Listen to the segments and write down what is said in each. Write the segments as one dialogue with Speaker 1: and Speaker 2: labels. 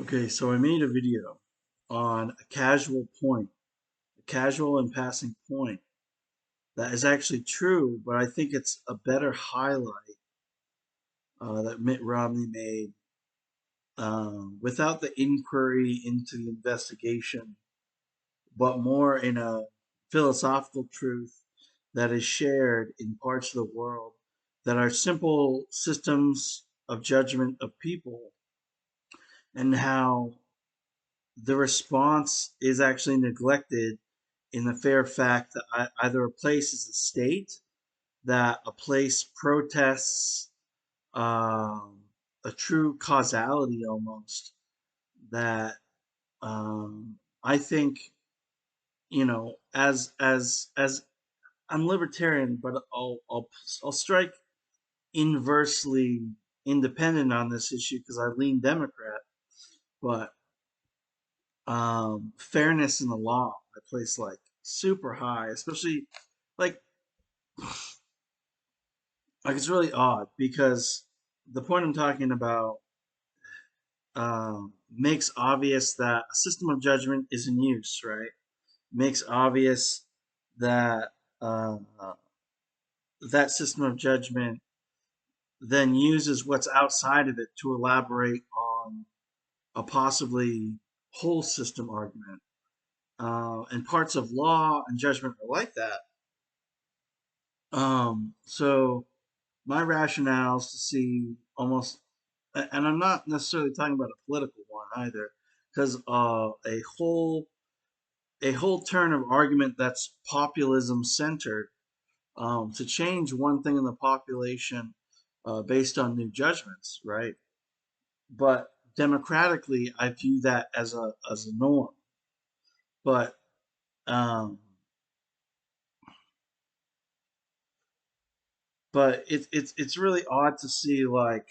Speaker 1: Okay, so I made a video on a casual and passing point that is actually true, but I think it's a better highlight that Mitt Romney made without the inquiry into the investigation, but more in a philosophical truth that is shared in parts of the world that are simple systems of judgment of people, and how the response is actually neglected in the fair fact that either a place is a state, that a place protests um, a true causality almost, that I think, as I'm libertarian, but I'll strike inversely independent on this issue because I lean Democrat, but fairness in the law I place like super high, especially like it's really odd because the point I'm talking about makes obvious that a system of judgment is in use, right? Makes obvious that uh, that system of judgment then uses what's outside of it to elaborate on a possibly whole system argument. And parts of law and judgment are like that. So my rationale is to see almost, and I'm not necessarily talking about a political one either, because a whole turn of argument that's populism centered, to change one thing in the population based on new judgments, right? But democratically, I view that as a norm. But um, it's really odd to see, like,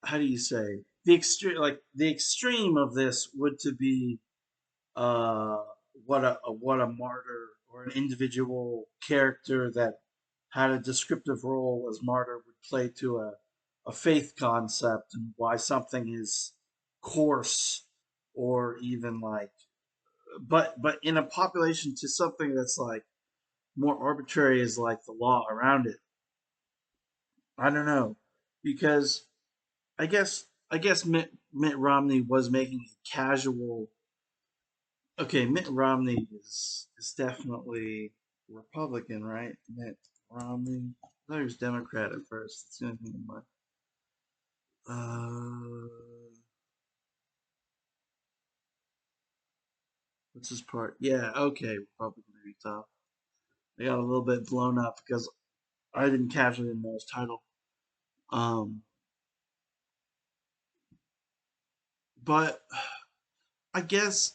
Speaker 1: how do you say, the extreme of this would to be uh what a martyr or an individual character that had a descriptive role as martyr would play to a faith concept, and why something is coarse or even like, but in a population to something that's like more arbitrary is like the law around it. I don't know, because I guess Mitt Romney was making a casual. Okay, Mitt Romney is definitely Republican, right? Mitt Romney. I thought he was Democrat at first. That's the only thing in my. Uh, what's his part? Yeah, okay, Republican maybe top. I got a little bit blown up because I didn't casually know his title. Um, but I guess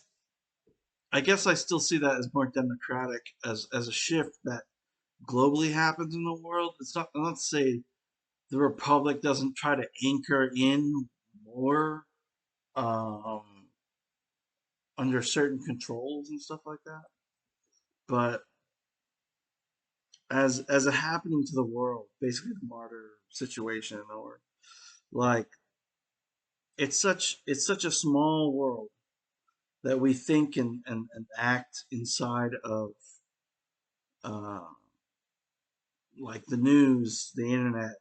Speaker 1: I still see that as more democratic, as a shift that globally happens in the world. It's not to say the Republic doesn't try to anchor in more um, under certain controls and stuff like that. But as a happening to the world, basically the martyr situation, or like, it's such a small world that we think and act inside of, uh, like the news, the internet,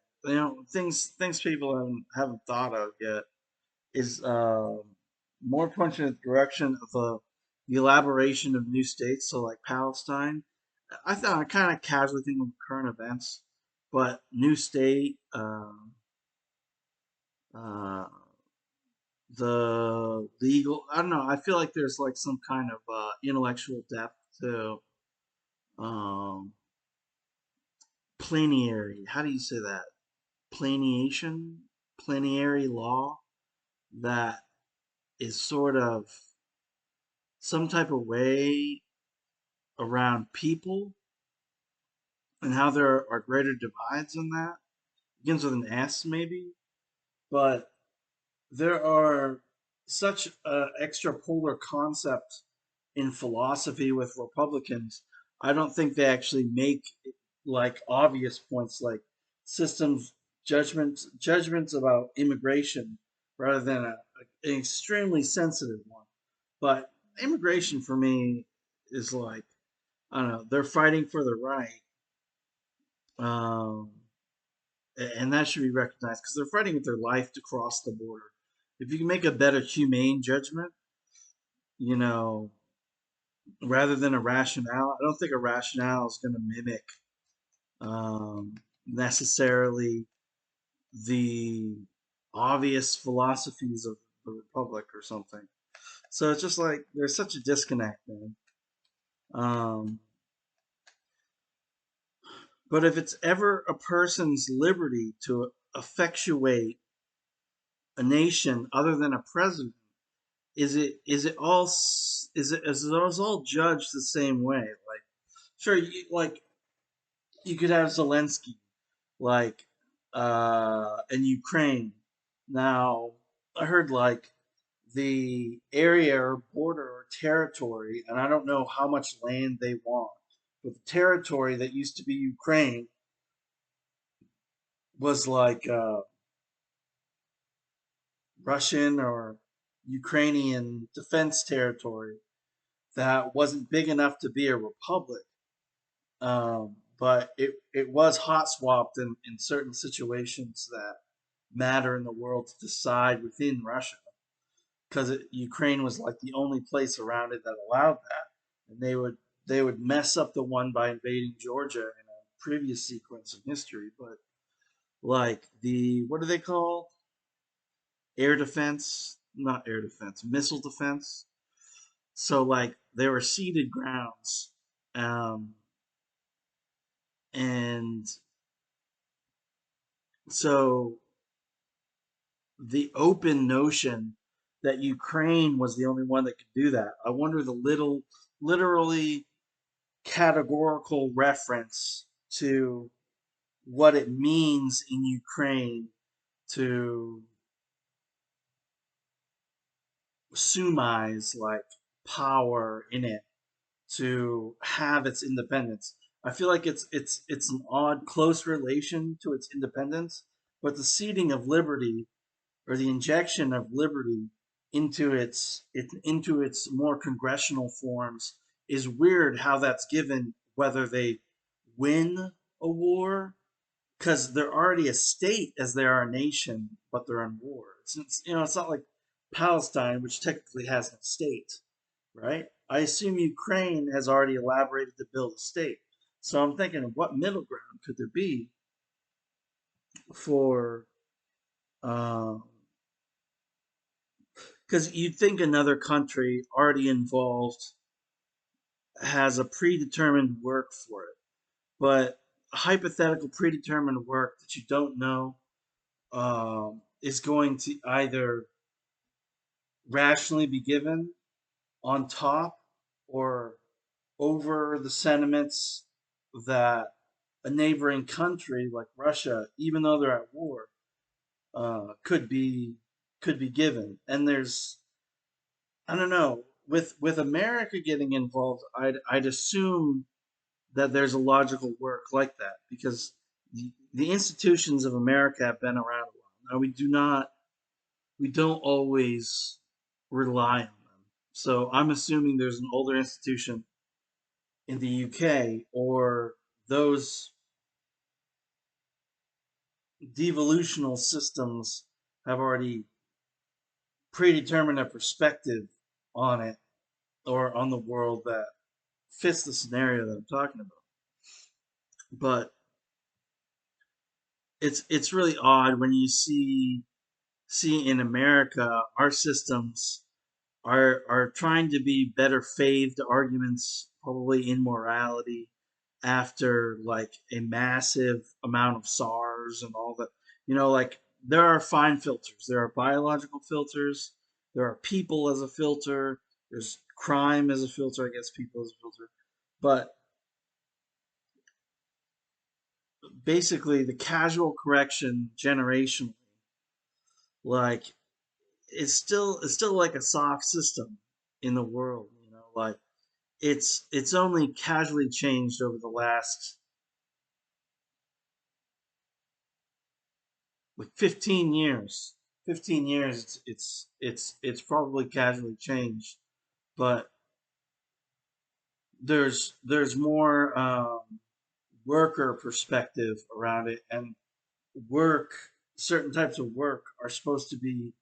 Speaker 1: things people haven't thought of yet, is more pointing in the direction of the elaboration of new states. So, like Palestine, I thought I kind of casually think of current events, but new state, uh, the legal. I don't know. I feel like there's like some kind of intellectual depth to um, plenary. How do you say that? Planiation, plenary law that is sort of some type of way around people, and how there are greater divides in that. Begins with an S, maybe, but there are such an extrapolar concept in philosophy with Republicans. I don't think they actually make like obvious points like systems judgments about immigration rather than an extremely sensitive one. But immigration for me is like, I don't know, they're fighting for the right, um, and that should be recognized because they're fighting with their life to cross the border. If you can make a better humane judgment, you know, rather than a rationale, I don't think a rationale is going to mimic necessarily the obvious philosophies of the republic or something. So it's just like there's such a disconnect, man. Um, but if it's ever a person's liberty to effectuate a nation other than a president, is it all judged the same way? Like, sure, like you could have Zelensky, like, in Ukraine. Now, I heard like the area or border or territory, and I don't know how much land they want, but the territory that used to be Ukraine was like Russian or Ukrainian defense territory that wasn't big enough to be a republic. But it was hot swapped in certain situations that matter in the world to decide within Russia, because Ukraine was like the only place around it that allowed that, and they would mess up the one by invading Georgia in a previous sequence of history. But like the what are they called? Air defense, not air defense, missile defense. So like they were ceded grounds, um, and so the open notion that Ukraine was the only one that could do that. I wonder the literally categorical reference to what it means in Ukraine to sumize like power in it to have its independence. I feel like it's an odd close relation to its independence, but the ceding of liberty or the injection of liberty into its more congressional forms is weird how that's given whether they win a war because they're already a state as they are a nation, but they're in war. It's not like Palestine, which technically has no state, right? I assume Ukraine has already elaborated to build a state. So I'm thinking, what middle ground could there be for? Because you'd think another country already involved has a predetermined work for it, but hypothetical predetermined work that you don't know is going to either rationally be given on top or over the sentiments that a neighboring country like Russia, even though they're at war, could be given. And there's, I don't know, with America getting involved, I'd assume that there's a logical work like that because the institutions of America have been around a while. Now we don't always rely on them. So I'm assuming there's an older institution in the UK or those devolutional systems have already predetermined a perspective on it or on the world that fits the scenario that I'm talking about. But it's really odd when you see in America our systems are trying to be better faithed arguments, probably in morality, after like a massive amount of SARS and all that. Like there are fine filters, there are biological filters, there are people as a filter, there's crime as a filter, I guess people as a filter. But basically, the casual correction generation, like it's still like a soft system in the world. Like it's only casually changed over the last like 15 years. 15 years, it's probably casually changed, but there's more worker perspective around it, and work certain types of work are supposed to be,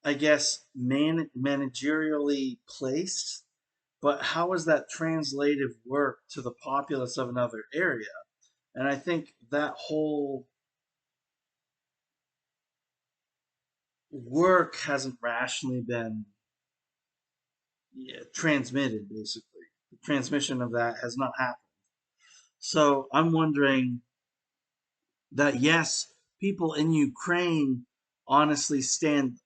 Speaker 1: I guess, managerially placed, but how is that translative work to the populace of another area? And I think that whole work hasn't rationally been, yeah, transmitted, basically. The transmission of that has not happened. So I'm wondering that, yes, people in Ukraine honestly stand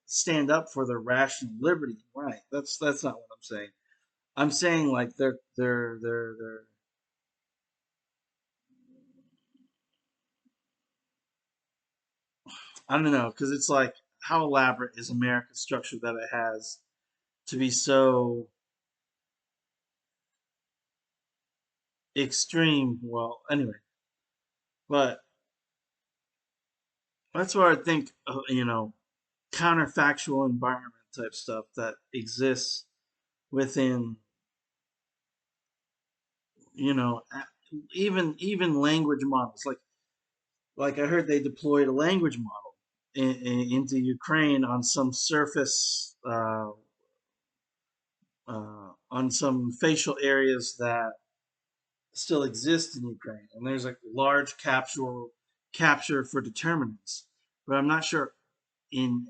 Speaker 1: up for their rational liberty. Right. That's not what I'm saying. I'm saying like they're I don't know, because it's like, how elaborate is America's structure that it has to be so extreme? Well, anyway, but that's where I think, counterfactual environment type stuff that exists within, you know, even language models. Like I heard they deployed a language model into Ukraine on some surface, on some facial areas that still exist in Ukraine, and there's a large capture for determinants. But I'm not sure in,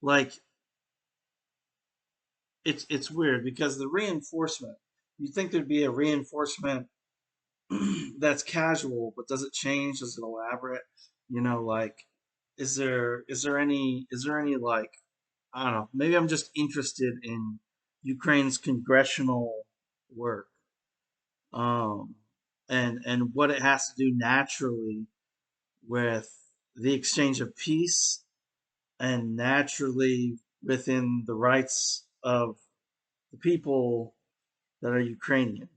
Speaker 1: like, it's weird because the reinforcement. You think there'd be a reinforcement that's casual, but does it change? Does it elaborate? Like, is there any like, I don't know. Maybe I'm just interested in Ukraine's congressional work, um, and what it has to do naturally with the exchange of peace, and naturally within the rights of the people that are Ukrainian.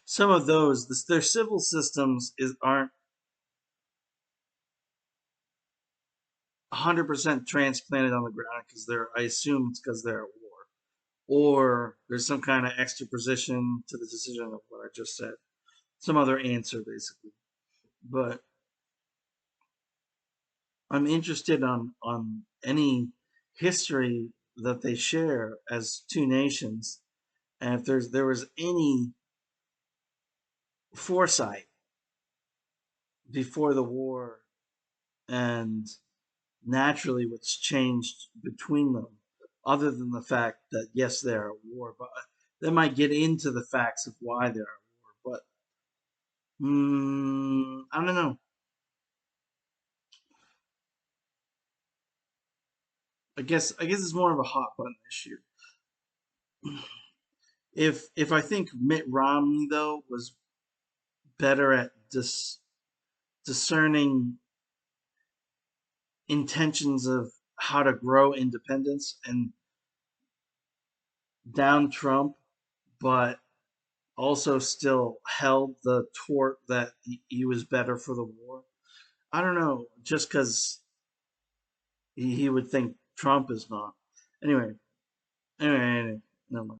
Speaker 1: Some of those, their civil systems aren't 100% transplanted on the ground because I assume it's because they're at war, or there's some kind of extra position to the decision of what I just said, some other answer basically. But I'm interested on any history that they share as two nations, and if there was any foresight before the war, and naturally what's changed between them, other than the fact that yes, they're at war. But they might get into the facts of why they're at war. But I don't know. I guess it's more of a hot button issue. If I think Mitt Romney though was better at discerning intentions of how to grow independence and down Trump, but also still held the tort that he was better for the war. I don't know, just because he would think Trump is not. Anyway, anyway, no.